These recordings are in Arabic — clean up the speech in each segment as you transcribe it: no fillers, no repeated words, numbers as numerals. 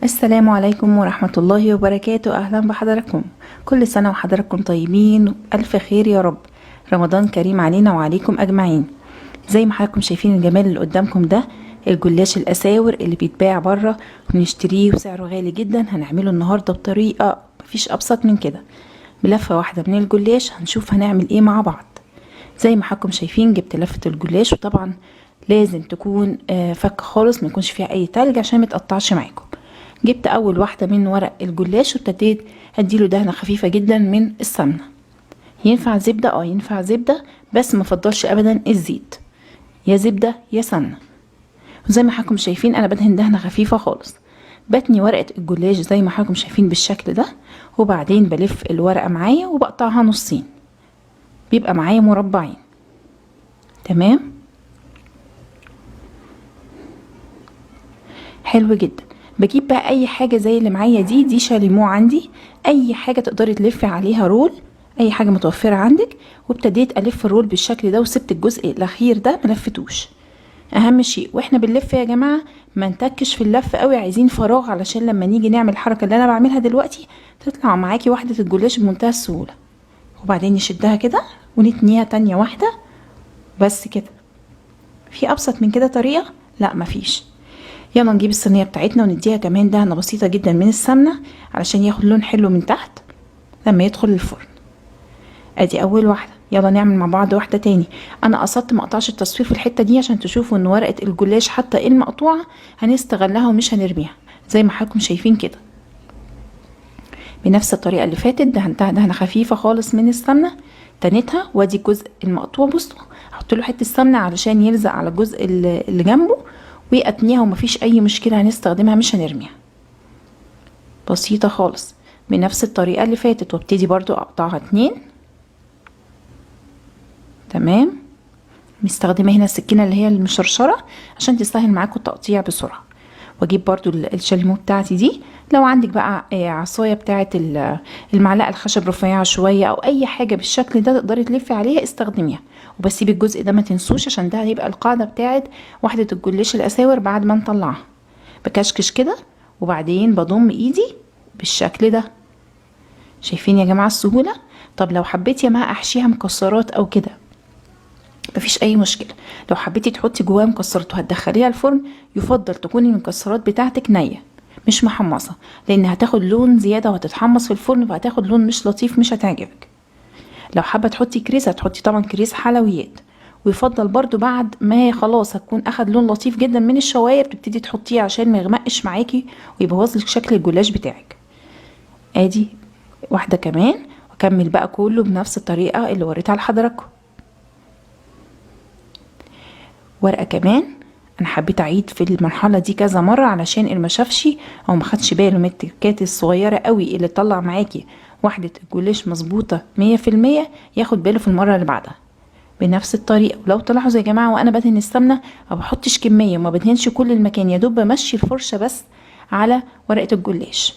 السلام عليكم ورحمة الله وبركاته. أهلا بحضراتكم، كل سنة وحضراتكم طيبين ألف خير يا رب. رمضان كريم علينا وعليكم أجمعين. زي ما حضراتكم شايفين الجمال اللي قدامكم ده الجلاش الأساور اللي بيتباع بره ونشتريه وسعره غالي جدا، هنعمله النهاردة بطريقة مفيش أبسط من كده. بلفة واحدة من الجلاش هنشوف هنعمل ايه مع بعض. زي ما حضراتكم شايفين جبت لفة الجلاش، وطبعا لازم تكون فك خالص، ما يكونش فيها اي تلج عشان متقطعش معاكم. جبت اول واحده من ورق الجلاش وابتديت اديله دهنه خفيفه جدا من السمنه. ينفع زبده، ينفع زبده، بس ما فضلش ابدا الزيت، يا زبده يا سمنه. وزي ما حضراتكم شايفين انا بدهن دهنه خفيفه خالص. بتني ورقه الجلاش زي ما حضراتكم شايفين بالشكل ده، وبعدين بلف الورقه معايا وبقطعها نصين، بيبقى معايا مربعين. تمام، حلو جدا. بجيب بقى اي حاجه زي اللي معايا دي شاليمو عندي، اي حاجه تقدري تلفي عليها رول، اي حاجه متوفره عندك. وابتديت الف الرول بالشكل ده، وسبت الجزء الاخير ده ملفتوش. اهم شيء واحنا بنلف يا جماعه ما نتكش في اللف قوي، عايزين فراغ علشان لما نيجي نعمل الحركه اللي انا بعملها دلوقتي تطلع معاكي واحده الجلاش بمنتهى السهوله. وبعدين نشدها كده ونتنيها تانية واحده، بس كده. في ابسط من كده طريقه؟ لا مفيش. يلا نجيب الصينيه بتاعتنا ونديها كمان دهنه بسيطه جدا من السمنه علشان ياخد لون حلو من تحت لما يدخل الفرن. ادي اول واحده، يلا نعمل مع بعض واحده تاني. انا قصدت ما اقطعش التصوير في الحته دي عشان تشوفوا ان ورقه الجلاش حتى المقطوعه هنستغلها ومش هنرميها، زي ما حضراتكم شايفين كده. بنفس الطريقه اللي فاتت دهنتها دهنه خفيفه خالص من السمنه، تنيتها. وادي الجزء المقطوع بصوا هحط له حته سمنه علشان يلزق على الجزء اللي جنبه، واتنيها ومفيش اي مشكله، هنستخدمها مش هنرميها. بسيطه خالص بنفس الطريقه اللي فاتت. وابتدي برضو اقطعها اتنين. تمام، مستخدمه هنا السكينه اللي هي المشرشره عشان تسهل معاكم التقطيع بسرعه. واجيب برضو الشاليمو بتاعتي دي، لو عندك بقى عصايه بتاعه المعلقه الخشب رفيعه شويه او اي حاجه بالشكل ده تقدري تلفي عليها استخدميها. وبسيب الجزء ده ما تنسوش عشان ده هيبقى القاعده بتاعه وحده الجلاش الاساور بعد ما نطلعها. بكشكش كده وبعدين بضم ايدي بالشكل ده. شايفين يا جماعه السهوله؟ طب لو حبيتي يا ما احشيها مكسرات او كده مفيش اي مشكله. لو حبيتي تحطي جواها مكسرات وهتدخليها الفرن يفضل تكون المكسرات بتاعتك نيه مش محمصه، لان هتاخد لون زياده وهتتحمص في الفرن وهتاخد لون مش لطيف مش هتعجبك. لو حابه تحطي كريز هتحطي طبعا كريز حلويات، ويفضل برضو بعد ما خلاص هتكون اخد لون لطيف جدا من الشواير تبتدي تحطيه عشان ما يغمقش معاكي ويبوظ لك شكل الجلاش بتاعك. ادي واحده كمان، واكمل بقى كله بنفس الطريقه اللي وريتها لحضراتكم. ورقه كمان. انا حبيت اعيد في المرحله دي كذا مره علشان اللي ما شافش او ما خدش باله من التكات الصغيره قوي اللي تطلع معاكي واحده الجلاش مظبوطه 100% ياخد باله في المره اللي بعدها. بنفس الطريقه. ولو تلاحظوا يا جماعه وانا بدهن السمنه ما بحطش كميه وما بدهنش كل المكان، يا دوب بمشي الفرشه بس على ورقه الجلاش.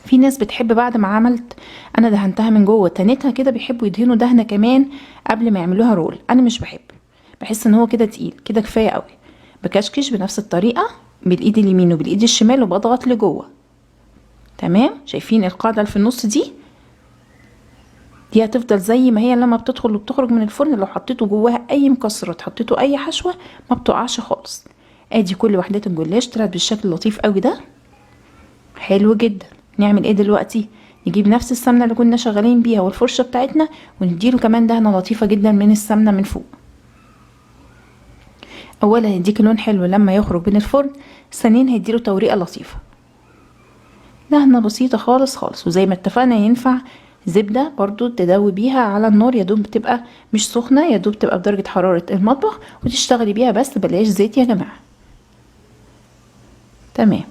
في ناس بتحب بعد ما عملت انا دهنتها من جوه تنتها كده بيحبوا يدهنوا دهنه كمان قبل ما يعملوها رول. انا مش بحب، بحس ان هو كده تقيل، كده كفايه قوي. بكشكش بنفس الطريقه بالايد اليمين وبالايد الشمال وبضغط لجوه. تمام، شايفين القاعده اللي في النص دي هتفضل زي ما هي لما بتدخل وبتخرج من الفرن. لو حطيته جواها اي مكسرات حطيته اي حشوه ما بتقعش خالص. ادي كل وحدات الجلاش طلعت بالشكل اللطيف قوي ده. حلو جدا. نعمل ايه دلوقتي؟ نجيب نفس السمنه اللي كنا شغالين بيها والفرشه بتاعتنا ونديله كمان دهنه لطيفه جدا من السمنه من فوق. اولا هيديك لون حلو لما يخرج من الفرن، ثانيا هيديله توريقه لطيفه. دهنه بسيطه خالص خالص. وزي ما اتفقنا ينفع زبده برضو تدوي بيها على النار، يا دوب بتبقى مش سخنه، يا دوب تبقى بدرجه حراره المطبخ وتشتغلي بيها بس بلاش زيت يا جماعه. تمام،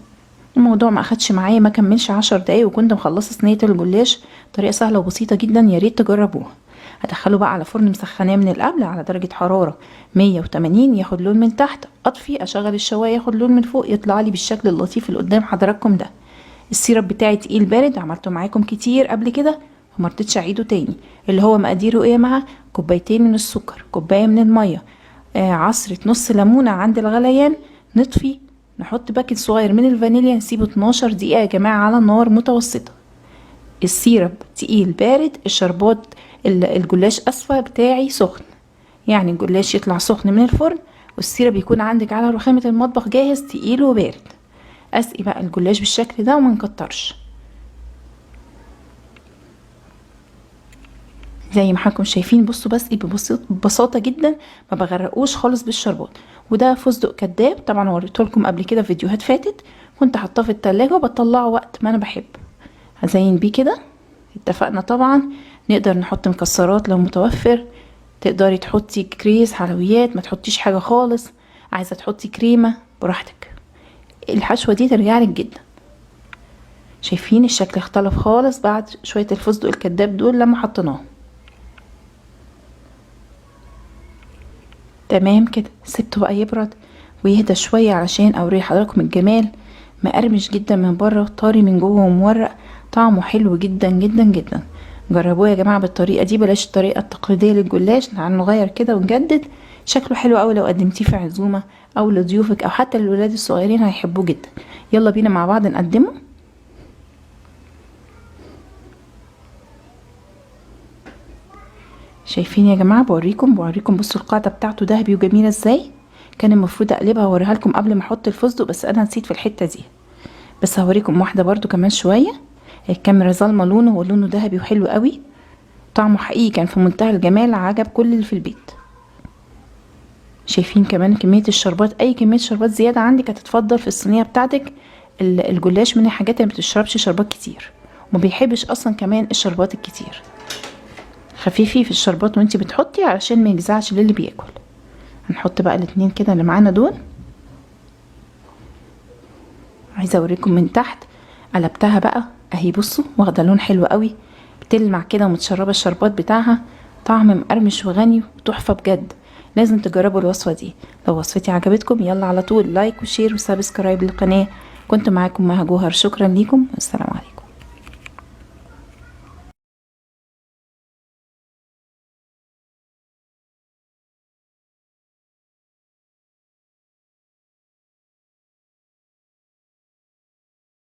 الموضوع ما اخدش معايا ما كملش 10 دقايق وكنت مخلصه صينيه الجلاش. طريقه سهله وبسيطه جدا، يا ريت تجربوها. هدخله بقى على فرن مسخناه من القبل على درجه حراره 180 ياخد لون من تحت، اطفي اشغل الشوايه ياخد لون من فوق، يطلع لي بالشكل اللطيف اللي قدام حضراتكم ده. السيرب بتاعي تقيل بارد، عملته معاكم كتير قبل كده ومرضتش اعيده تاني. اللي هو مقاديره ايه؟ مع كوبايتين من السكر، كوبايه من الميه، عصره نص ليمونه عند الغليان، نطفي نحط باكت صغير من الفانيليا، نسيبه 12 دقيقة يا جماعة على نار متوسطة. السيرب تقيل بارد، الشربات الجلاش اسفة بتاعي سخن، يعني الجلاش يطلع سخن من الفرن والسيرب يكون عندك على رخامة المطبخ جاهز تقيل وبارد. اسقي بقى الجلاش بالشكل ده وما نكترش زي ما حضراتكم شايفين. بصوا بسقي ببساطة جدا، ما بغرقوش خالص بالشربات. وده فستق كداب، طبعا وريته لكم قبل كده في فيديوهات فاتت، كنت حاطاه في التلاجة وبطلعه وقت ما انا بحب. هزين بيه كده. اتفقنا طبعا نقدر نحط مكسرات لو متوفر، تقدري تحطي كريز حلويات، ما تحطيش حاجة خالص، عايزة تحطي كريمة براحتك، الحشوة دي ترجعلك جدا. شايفين الشكل اختلف خالص بعد شوية الفستق الكداب دول لما حطيناهم. تمام كده، سبته بقى يبرد ويهدى شوية علشان اوري حضراتكم الجمال. مقرمش جدا من بره، طري من جوه ومورق، طعمه حلو جدا جدا جدا. جربوه يا جماعه بالطريقه دي، بلاش الطريقه التقليديه للجلاش، تعالوا نغير كده ونجدد. شكله حلو قوي لو قدمتيه في عزومه او لضيوفك او حتى للولاد الصغيرين هيحبوه جدا. يلا بينا مع بعض نقدمه. شايفين يا جماعه؟ بوريكم بصوا القاعده بتاعته ذهبي وجميله ازاي. كان المفروض اقلبها واوريها لكم قبل ما احط الفستق، بس انا نسيت في الحته دي. بس هوريكم واحده برضو كمان شويه. الكاميرا ظالمه لونه، ولونه ذهبي وحلو قوي، طعمه حقيقي كان في منتهى الجمال، عجب كل اللي في البيت. شايفين كمان كميه الشربات؟ اي كميه شربات زياده عندك هتتفضل في الصينيه بتاعتك. الجلاش من الحاجات اللي ما بتشربش شربات كتير، وما بيحبش اصلا كمان الشربات الكتير. خفيفي في الشربات وانتي بتحطي علشان ما يجزعش للي بياكل. هنحط بقى الاتنين كده اللي معانا دول. عايزه اوريكم من تحت، قلبتها بقى اهي، بصوا واخده لون حلو قوي، بتلمع كده ومتشربه الشربات بتاعها، طعم مقرمش وغني وتحفه بجد. لازم تجربوا الوصفه دي. لو وصفتي عجبتكم يلا على طول لايك وشير وسبسكرايب للقناه. كنت معاكم مها جوهر، شكرا ليكم والسلام عليكم.